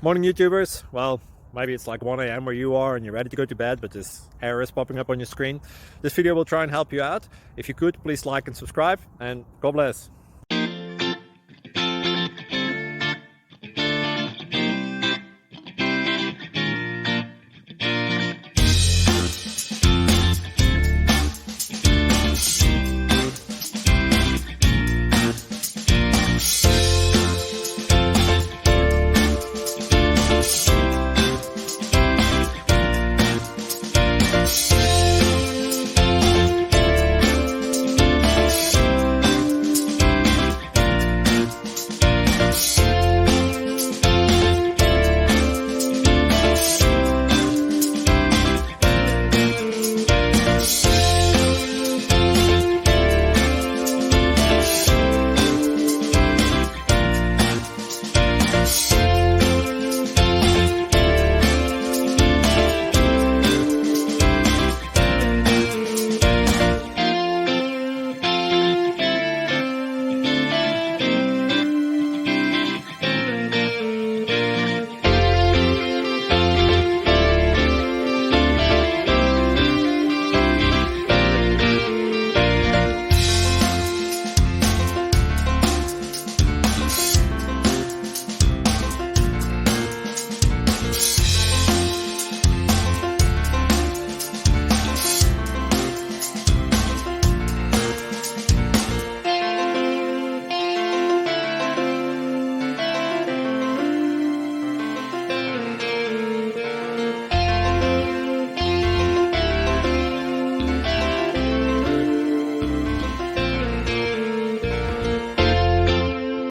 Morning YouTubers. Well, maybe it's like 1 a.m. where you are and you're ready to go to bed, but this error is popping up on your screen. This video will try and help you out. If you could, please like and subscribe, and God bless.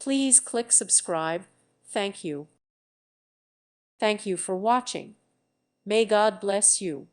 Please click subscribe. Thank you. Thank you for watching. May God bless you.